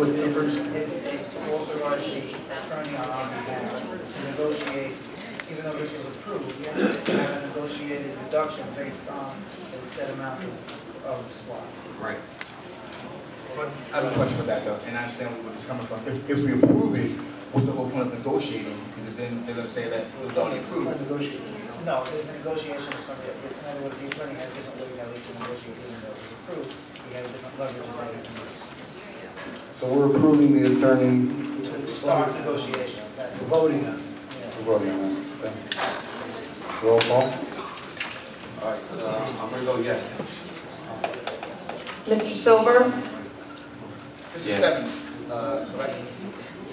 What's the difference? Is to authorize the attorney on our behalf to negotiate, even though this was approved, you have to have a negotiated reduction based on a set amount of slots. Right. But I have a question for that though, and I understand where it's coming from. If we approve it, what's the whole point of negotiating? Because then they're going to say that it was already approved. No, there's a negotiation of something. In other words, the attorney has different ways how he can negotiate, even though it was approved. He has different leverage of how he can use. So we're approving the attorney To start negotiations. That's it. voting on it. Yeah. We're voting on it. Okay. Roll call. All right, I'm going to go yes. Mr. Silver? This is 7, correct?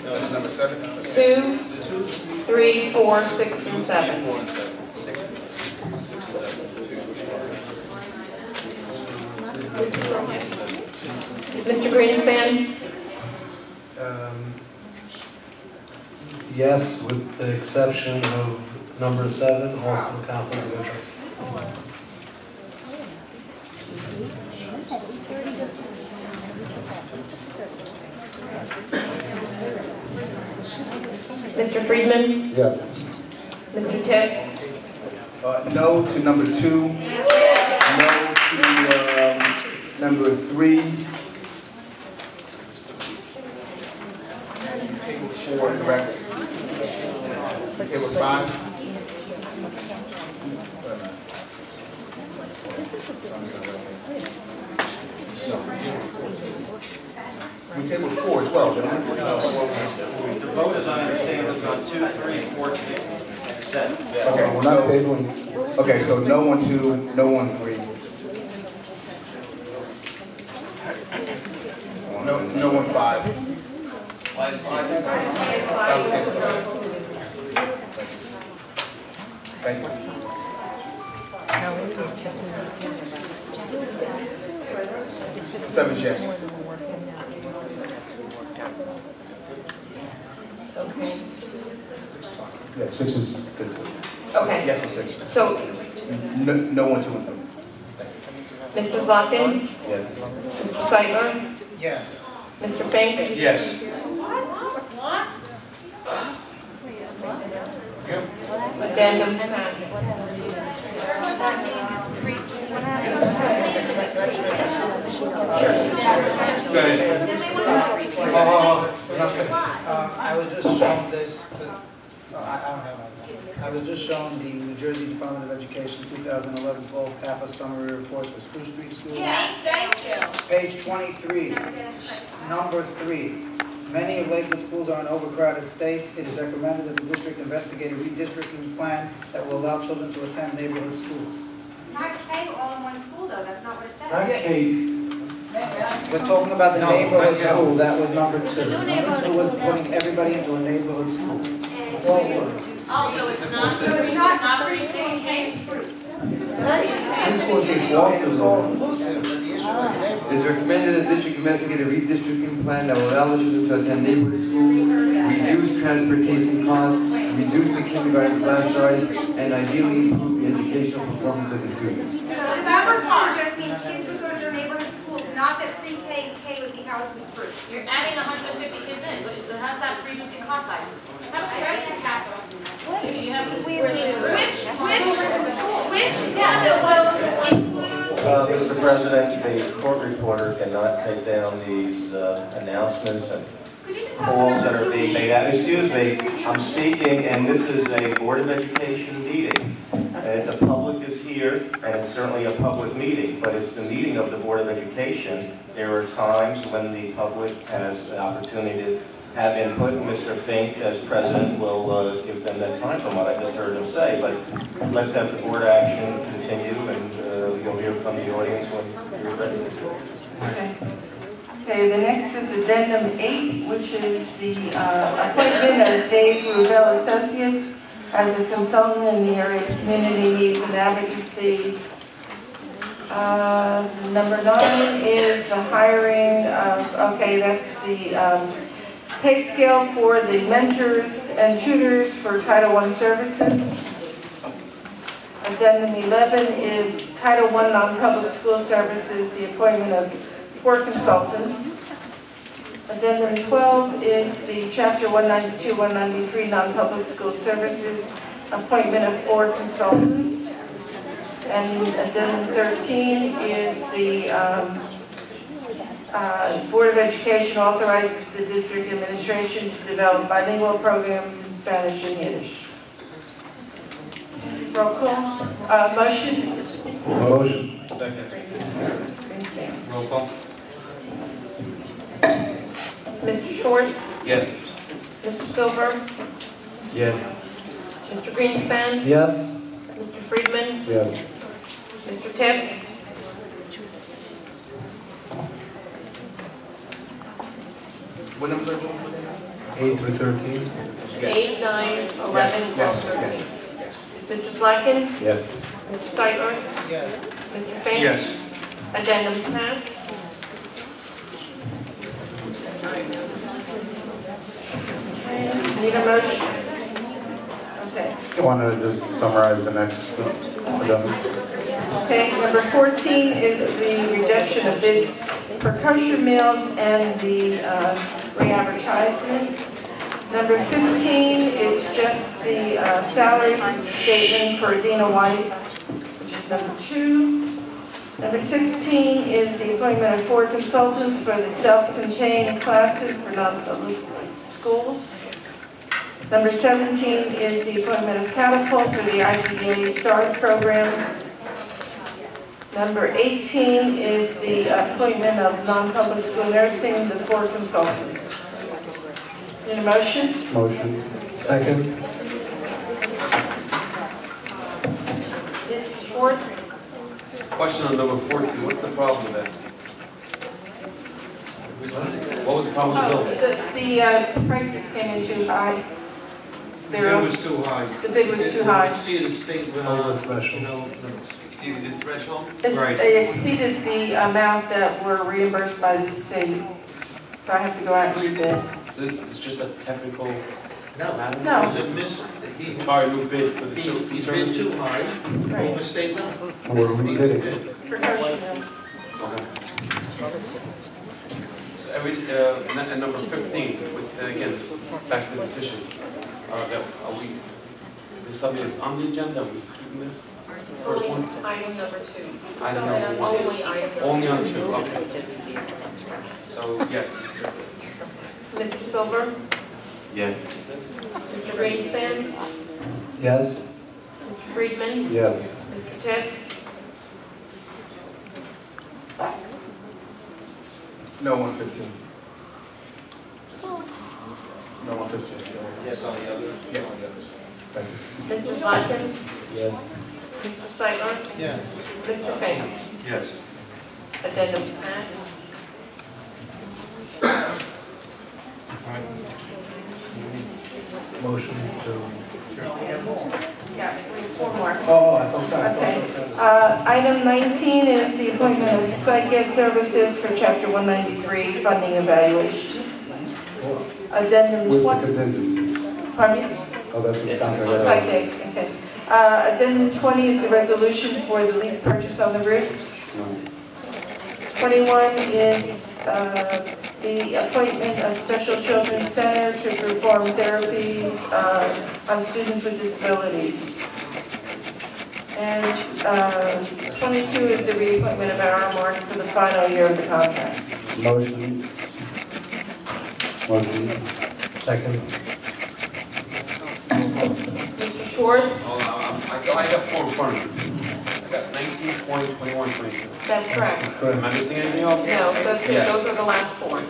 No, this is number 7? 2, 3, 4, 6, and 7. 4 and 7. 6 and 7. Mr. Greenspan? Yes, with the exception of number 7, also conflict of interest. Mr. Friedman? Yes. Mr. Tipp? No to number 2. No to number 3. Table 4, correct? Table 5. We tabled 4 as well, didn't we? The vote, as I understand, is on 2, 3, 4, 7. Okay, We're not tabling. okay, so no on 2, no on 3. No on 5. Thank you. 7 yes. Okay. Yeah, 6 is good too. Okay. Yes, it's 6. So, No on 2 and 3. Mr. Zlotkin? Yes. Mr. Seidler? Yeah. Mr. Fink? Yes. Addendums passed. I was just shown this. I don't have my. I was just shown the New Jersey Department of Education 2011-12 CAPA summary report for Spruce Street School. Yeah, thank you. Page 23, number 3. Many of Lakewood schools are in overcrowded states. It is recommended that the district investigate a redistricting plan that will allow children to attend neighborhood schools. Not K all in one school though, that's not what it says. Not Kate. We're talking about the neighborhood not yet. school. That was number 2. Number 2 was putting everybody into a neighborhood school. Oh, so it's not pre-K and K in Spruce. This will be It was all inclusive, but the issue was the neighborhood. It is recommended that the district investigate a redistricting plan that will allow the children to attend neighborhood schools, reduce transportation costs, reduce the kindergarten class size, and ideally improve the educational performance of the students. Remember, Tom just means kids would go to their neighborhood schools, not that pre-K and K would be housed in Spruce. You're adding 150 kids in, but how's that reducing cost sizes? Have a pricing cap. You have which capital includes? Mr. President, the court reporter cannot take down these announcements and calls that are being made out. Excuse me, I'm speaking, and this is a Board of Education meeting. The public is here, and it's certainly a public meeting, but it's the meeting of the Board of Education. There are times when the public has the opportunity to have input. Mr. Fink, as president, will give them that time from what I just heard him say. But let's have the board action continue, and you'll hear from the audience when you're ready. Okay, the next is Addendum 8, which is the appointment of Dave Rubel Associates as a consultant in the area of community needs and advocacy. Number 9 is the hiring of, okay, that's the pay scale for the mentors and tutors for Title I services. Addendum 11 is Title I non-public school services, the appointment of 4 consultants. Addendum 12 is the Chapter 192, 193 non-public school services, appointment of 4 consultants. And addendum 13 is the Board of Education authorizes the district administration to develop bilingual programs in Spanish and Yiddish. Roll call. Motion? Motion. Second. Roll call. Mr. Schwartz? Yes. Mr. Silver? Yes. Mr. Greenspan? Yes. Mr. Friedman? Yes. Mr. Tiff? What numbers are going? 8 through 13. 8, 9, 11, 12, Yes, 13. yes. Mr. Slacken? Yes. Mr. Seitler? Yes. Mr. Fain? Yes. Addendums passed. Need a motion? Okay. You want to just summarize the next addendum? Okay, number 14 is the rejection of bids for kosher meals and the re-advertisement. Number 15 is just the salary statement for Dina Weiss, which is number 2. Number 16 is the appointment of 4 consultants for the self-contained classes for non-public schools. Number 17 is the appointment of Catapult for the IGDA STARS program. Number 18 is the appointment of non-public school nursing, the 4 consultants. Need a motion? Motion. Second. Mr. Schwartz? Question on number 14, what's the problem with that? What was the problem with the bill? The prices came in too high. The bid was too high. The bid was too high. Exceeded state, Over the threshold. exceeded the threshold? They exceeded the amount that were reimbursed by the state. So I have to go out and rebid. So it's just a technical, No. It was a he entire new bid for the bid services? too high, Right. over state level. We're rebidding. For kosher meals. Okay. So and number 15, with, again, it's back to this issue. Is this something that's on the agenda? Are we keeping this? First one? Item number 2. Item number 1. Only item number 2. Only on 2, okay. So, yes. Mr. Silver? Yes. Mr. Greenspan? Yes. Mr. Friedman? Yes. Mr. Tiff? No, 115. No, 115. Yes on the other? Yes, on the others. Thank you. Mr. Slacken? Yes. Mr. Seitler? Yes. Mr. Fain? Yes. Addendums passed. Motion to. Yeah, we have 4 more. Oh, I thought, sorry. Okay. Item 19 is the appointment of psych ed services for Chapter 193 funding evaluations. Addendum With the 20. contingencies. Pardon me? Oh, that's the contract. Psych ed, okay. Addendum 20 is the resolution for the lease purchase on the roof. 21 is the appointment of Special Children's Center to perform therapies on students with disabilities. And 22 is the reappointment of Aaron Mark for the final year of the contract. Motion. Motion. Second. Mr. Schwartz? Hold on, I got 4 in front of me. I got 19, 20, 21, 22. That's correct. Am I missing anything else? No, those Yes. are the last 4.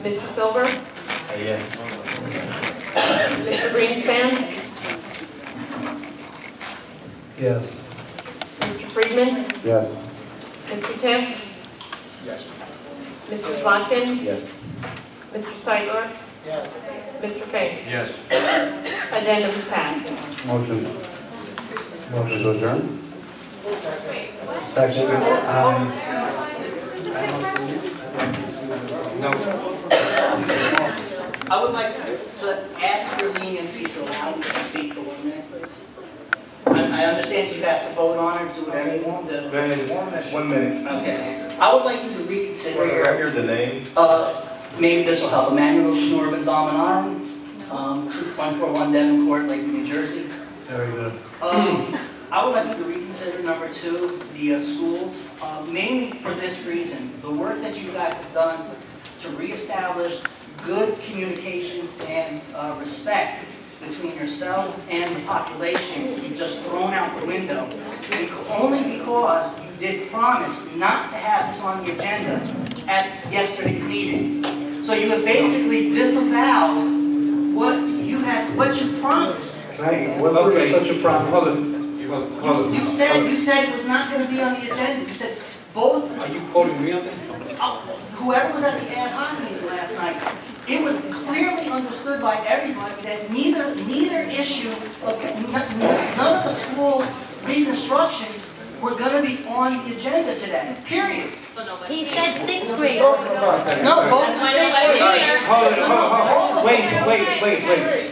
Mr. Silver? Yes. Mr. Greenspan? Yes. Mr. Friedman? Yes. Mr. Tiff? Yes. Mr. Slotkin? Yes. Mr. Seitler? Yes. Mr. Fain? Yes. Addendums passed. Motion. Motion to adjourn? Second. No. I would like to ask your leniency to allow me to speak for 1 minute, please. I understand you have to vote on it, do whatever you want to. Go ahead. 1 minute. Okay. I would like you to reconsider I your, hear the name. maybe this will help. Emmanuel Schnorben Zalman 2141 Devonport, Lakewood, New Jersey. Very good. I would like you to reconsider number 2, the schools, mainly for this reason. The work that you guys have done to reestablish good communications and respect between yourselves and the population, you've just thrown out the window. Only because you did promise not to have this on the agenda at yesterday's meeting. So you have basically disavowed what you promised. Right, wasn't such a promise. Hold it. You said it was not going to be on the agenda. You said both. Are you quoting me on this? Whoever was at the ad hoc meeting last night, it was clearly understood by everybody that neither issue, none of the school reconstructions were going to be on the agenda today. Period. He said 6th grade. No, both the 6th grade. Hold on. Wait.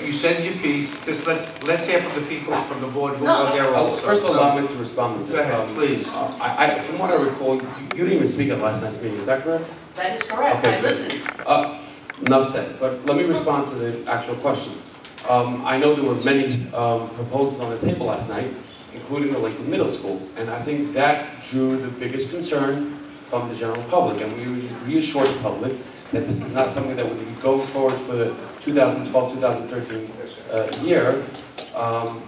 You said your piece. Just let's hear from the people from the board who are there also. First of all, allow me to respond to this. Go ahead, please. From what I recall, you didn't even speak at last night's meeting, is that correct? That is correct. Okay. I listened. Enough said, but let me respond to the actual question. I know there were many proposals on the table last night, including the Lakewood Middle School, and I think that drew the biggest concern from the general public, and we reassured the public that this is not something that would be going forward for the 2012-2013 year.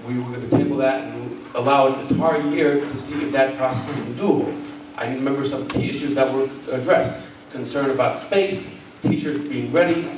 We were going to table that and allow an entire year to see if that process is doable. I remember some key issues that were addressed. Concern about space, teachers being ready,